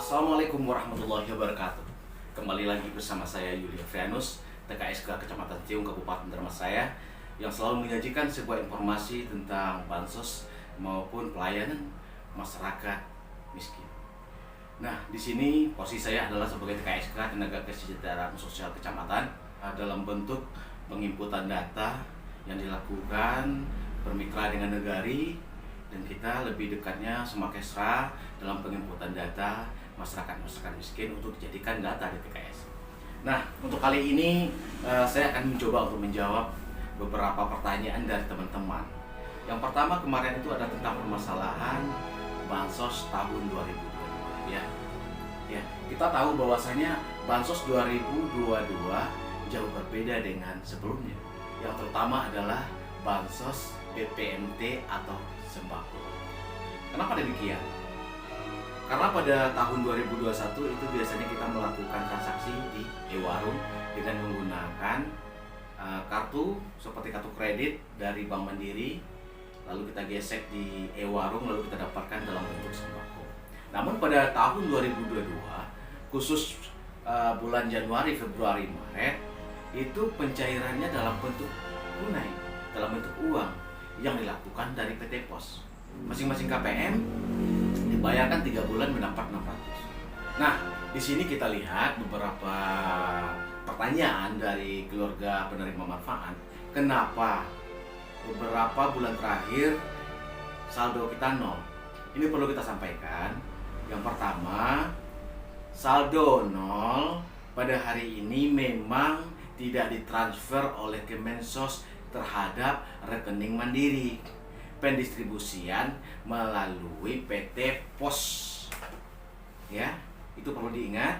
Assalamualaikum warahmatullahi wabarakatuh. Kembali lagi bersama saya Yuli Afrianus, TKSK Kecamatan Ciung, Kabupaten Dharmasraya, yang selalu menyajikan sebuah informasi tentang bansos maupun pelayanan masyarakat miskin. Nah, di sini posisi saya adalah sebagai TKSK, Tenaga Kesejahteraan Sosial Kecamatan, dalam bentuk penginputan data yang dilakukan bermitra dengan negari, dan kita lebih dekatnya sama Kesra dalam penginputan data masyarakat miskin untuk dijadikan data di TKS. Nah, untuk kali ini saya akan mencoba untuk menjawab beberapa pertanyaan dari teman-teman. Yang pertama kemarin itu ada tentang permasalahan bansos tahun 2022 ya. Ya, kita tahu bahwasanya bansos 2022 jauh berbeda dengan sebelumnya. Yang terutama adalah bansos BPNT atau sembako. Kenapa demikian? Karena pada tahun 2021 itu biasanya kita melakukan transaksi di e-warung dengan menggunakan kartu seperti kartu kredit dari Bank Mandiri, lalu kita gesek di e-warung, lalu kita dapatkan dalam bentuk sembako. Namun pada tahun 2022 khusus bulan Januari, Februari, Maret itu pencairannya dalam bentuk tunai, dalam bentuk uang yang dilakukan dari PT Pos. Masing-masing KPM dibayarkan 3 bulan mendapat 600. Nah, di sini kita lihat beberapa pertanyaan dari keluarga penerima manfaat. Kenapa beberapa bulan terakhir saldo kita nol? Ini perlu kita sampaikan. Yang pertama, saldo nol pada hari ini memang tidak ditransfer oleh Kemensos terhadap rekening Mandiri, pendistribusian melalui PT Pos. Ya, itu perlu diingat.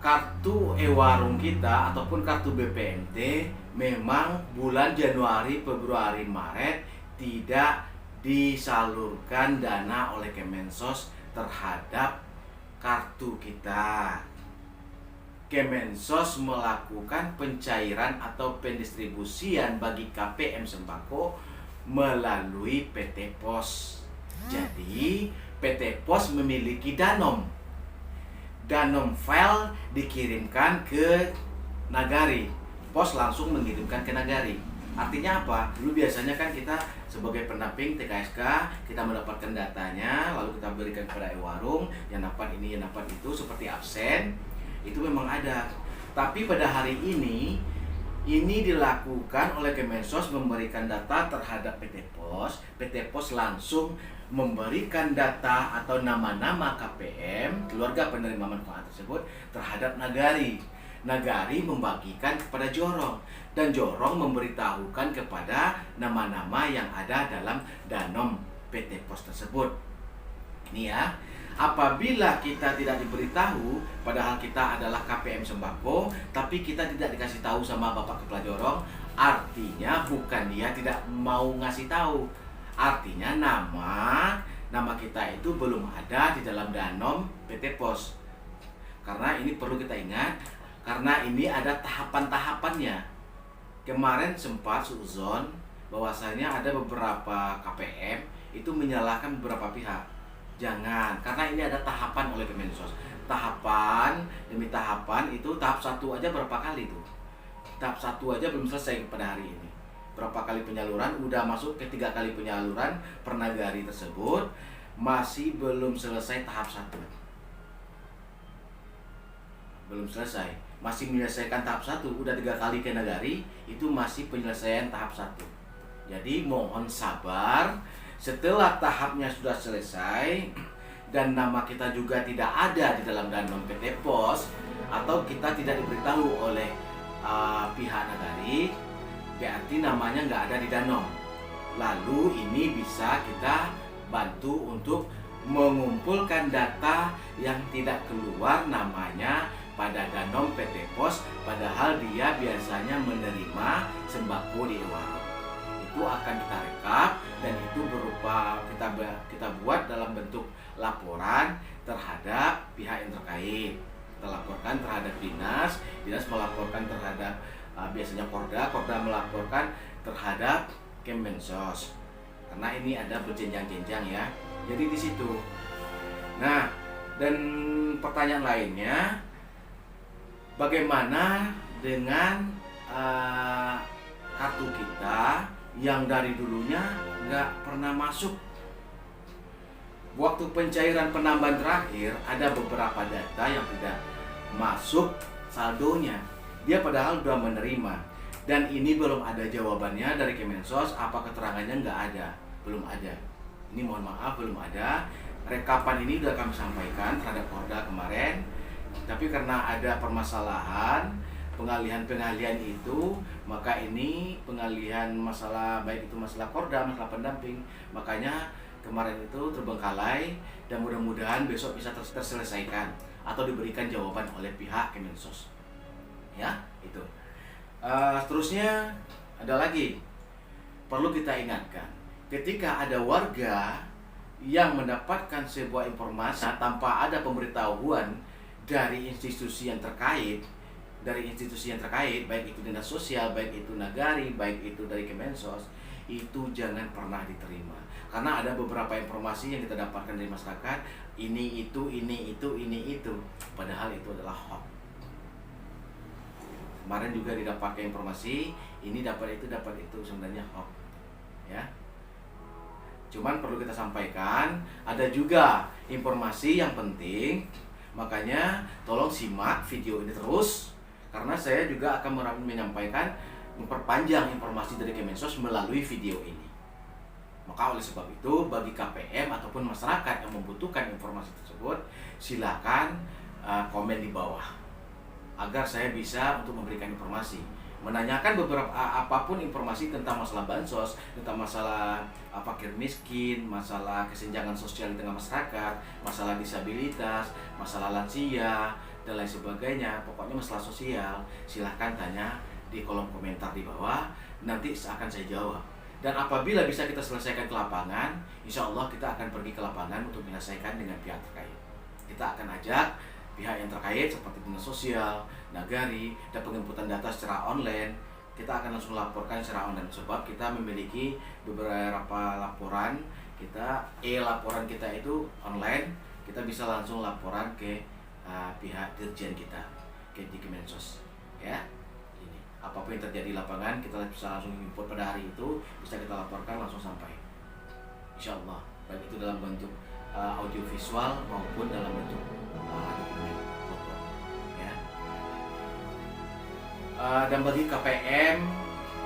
Kartu e-warung kita ataupun kartu BPNT memang bulan Januari, Februari, Maret tidak disalurkan dana oleh Kemensos terhadap kartu kita. Kemensos melakukan pencairan atau pendistribusian bagi KPM sembako melalui PT Pos. Jadi PT Pos memiliki Danom. Danom file dikirimkan ke Nagari. Pos langsung mengirimkan ke Nagari. Artinya apa? Dulu biasanya kan kita sebagai pendamping TKSK, kita mendapatkan datanya, lalu kita berikan kepada e-warung, yang dapat ini, yang dapat itu, seperti absen. Itu memang ada. Tapi pada hari ini dilakukan oleh Kemensos memberikan data terhadap PT Pos. PT Pos langsung memberikan data atau nama-nama KPM, keluarga penerima manfaat tersebut, terhadap Nagari. Nagari membagikan kepada Jorong, dan Jorong memberitahukan kepada nama-nama yang ada dalam Danom PT Pos tersebut. Ini ya. Apabila kita tidak diberitahu, padahal kita adalah KPM sembako, tapi kita tidak dikasih tahu sama Bapak Kepala Jorong, artinya bukan dia tidak mau ngasih tahu. Artinya nama kita itu belum ada di dalam Danom PT Pos. Karena ini perlu kita ingat, karena ini ada tahapan-tahapannya. Kemarin sempat suzon bahwasanya ada beberapa KPM itu menyalahkan beberapa pihak. Jangan, karena ini ada tahapan oleh Kemensos. Tahapan demi tahapan itu tahap 1 aja berapa kali tuh? Tahap 1 aja belum selesai pada hari ini. Berapa kali penyaluran, udah masuk ke 3 kali penyaluran per Nagari tersebut, masih belum selesai tahap 1. Belum selesai, masih menyelesaikan tahap 1, udah 3 kali ke Nagari, itu masih penyelesaian tahap 1. Jadi mohon sabar. Setelah tahapnya sudah selesai dan nama kita juga tidak ada di dalam Danom PT Pos, atau kita tidak diberitahu oleh pihak Nagari, berarti namanya nggak ada di Danom. Lalu ini bisa kita bantu untuk mengumpulkan data yang tidak keluar namanya pada Danom PT Pos, padahal dia biasanya menerima sembako di e-warung. Itu akan kita rekap, dan itu berupa kita buat dalam bentuk laporan terhadap pihak yang terkait. Kita laporkan terhadap dinas melaporkan terhadap biasanya Korda melaporkan terhadap Kemensos. Karena ini ada berjenjang-jenjang ya. Jadi di situ. Nah, Dan pertanyaan lainnya, bagaimana dengan kartu kita yang dari dulunya nggak pernah masuk? Waktu pencairan penambahan terakhir ada beberapa data yang tidak masuk saldonya. Dia padahal sudah menerima, dan ini belum ada jawabannya dari Kemensos. Apa keterangannya? Nggak ada, belum ada. Ini mohon maaf, belum ada. Rekapan ini sudah kami sampaikan terhadap Korda kemarin, tapi karena ada permasalahan pengalihan itu, maka ini pengalihan masalah, baik itu masalah Korda, masalah pendamping, makanya kemarin itu terbengkalai, dan mudah-mudahan besok bisa terselesaikan atau diberikan jawaban oleh pihak Kemensos. Ya, itu. Seterusnya ada lagi perlu kita ingatkan, ketika ada warga yang mendapatkan sebuah informasi tanpa ada pemberitahuan dari institusi yang terkait, baik itu dinas sosial, baik itu nagari, baik itu dari Kemensos, itu jangan pernah diterima. Karena ada beberapa informasi yang kita dapatkan dari masyarakat, ini itu, padahal itu adalah hoax. Kemarin juga didapatkan informasi, ini dapat itu, sebenarnya hoax. Ya. Cuman perlu kita sampaikan, ada juga informasi yang penting, makanya tolong simak video ini terus, karena saya juga akan menyampaikan, memperpanjang informasi dari Kemensos melalui video ini. Maka oleh sebab itu, bagi KPM ataupun masyarakat yang membutuhkan informasi tersebut, silakan komen di bawah agar saya bisa untuk memberikan informasi, menanyakan beberapa apapun informasi tentang masalah bansos, tentang masalah fakir miskin, masalah kesenjangan sosial di tengah masyarakat, masalah disabilitas, masalah lansia, dan lain sebagainya. Pokoknya masalah sosial, silahkan tanya di kolom komentar di bawah, nanti akan saya jawab. Dan apabila bisa kita selesaikan ke lapangan, insya Allah kita akan pergi ke lapangan untuk menyelesaikan dengan pihak terkait. Kita akan ajak pihak yang terkait seperti dinas sosial, nagari, dan penginputan data secara online. Kita akan langsung laporkan secara online, sebab kita memiliki beberapa laporan kita, laporan kita itu online. Kita bisa langsung laporan ke pihak dirjen kita, ke Kemensos. Ya, ini apapun yang terjadi di lapangan, kita bisa langsung input pada hari itu, bisa kita laporkan langsung sampai. Insya Allah, baik itu dalam bentuk audio visual maupun dalam bentuk dokumen foto. Ya. Dan bagi KPM,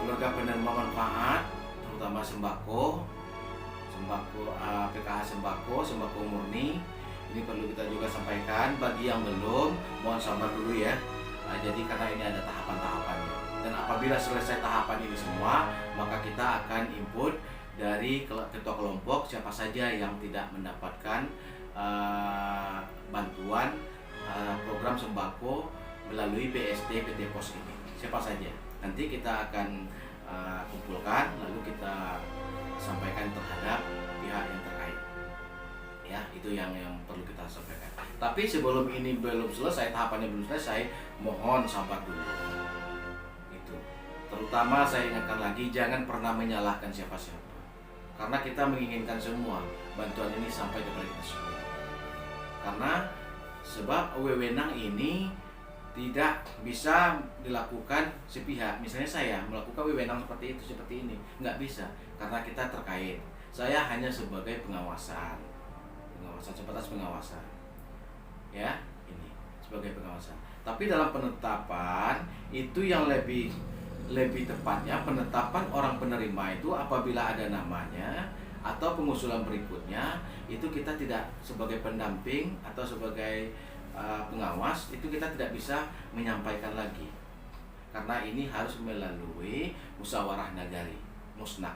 keluarga penerima manfaat, terutama sembako, PKH sembako murni, ini perlu kita juga sampaikan. Bagi yang belum, mohon sabar dulu ya. Jadi karena ini ada tahapan-tahapannya, dan apabila selesai tahapan ini semua, maka kita akan input dari ketua kelompok siapa saja yang tidak mendapatkan bantuan program sembako melalui BSD PT Pos ini, siapa saja. Nanti kita akan kumpulkan, lalu kita sampaikan terhadap pihak yang terkait. Ya, itu yang perlu kita sampaikan. Tapi sebelum ini belum selesai, tahapannya belum selesai, mohon sabar dulu. Itu. Terutama saya ingatkan lagi, jangan pernah menyalahkan siapa-siapa. Karena kita menginginkan semua bantuan ini sampai kepada kita semua. Karena sebab wewenang ini tidak bisa dilakukan sepihak. Misalnya saya melakukan wewenang seperti itu, seperti ini, nggak bisa, karena kita terkait. Saya hanya sebagai pengawasan, sebatas pengawasan. Ya, ini sebagai pengawasan. Tapi dalam penetapan itu yang lebih tepatnya, penetapan orang penerima itu apabila ada namanya atau pengusulan berikutnya, itu kita tidak sebagai pendamping atau sebagai pengawas, itu kita tidak bisa menyampaikan lagi, karena ini harus melalui musyawarah nagari, musnak.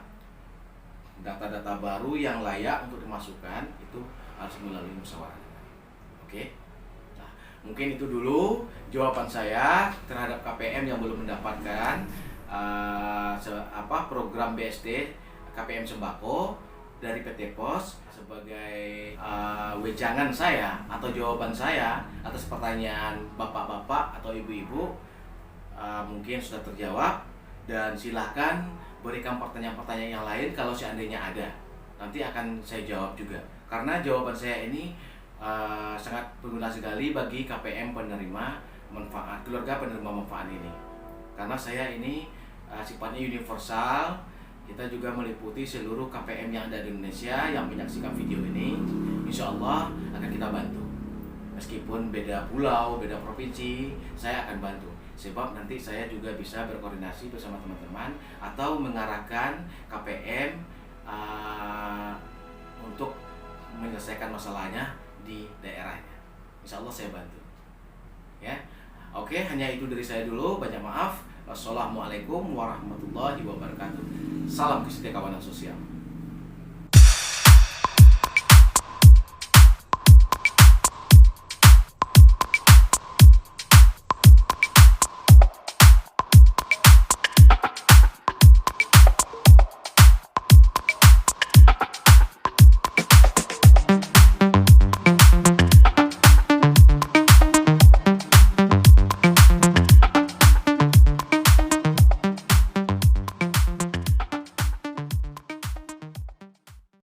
Data-data baru yang layak untuk dimasukkan itu harus melalui musyawarah nagari. Oke? Nah, mungkin itu dulu jawaban saya terhadap KPM yang belum mendapatkan program BSD KPM sembako dari PT Pos. Sebagai wejangan saya atau jawaban saya atas pertanyaan bapak-bapak atau ibu-ibu, mungkin sudah terjawab, dan silahkan berikan pertanyaan-pertanyaan yang lain kalau seandainya ada, nanti akan saya jawab juga, karena jawaban saya ini sangat berguna sekali bagi KPM penerima manfaat, keluarga penerima manfaat ini. Karena saya ini sifatnya universal, kita juga meliputi seluruh KPM yang ada di Indonesia yang menyaksikan video ini. Insya Allah akan kita bantu. Meskipun beda pulau, beda provinsi, saya akan bantu. Sebab nanti saya juga bisa berkoordinasi bersama teman-teman atau mengarahkan KPM untuk menyelesaikan masalahnya di daerahnya. Insya Allah saya bantu. Ya, oke, hanya itu dari saya dulu. Banyak maaf. Wassalamualaikum warahmatullahi wabarakatuh. Salam kesetiakawanan sosial.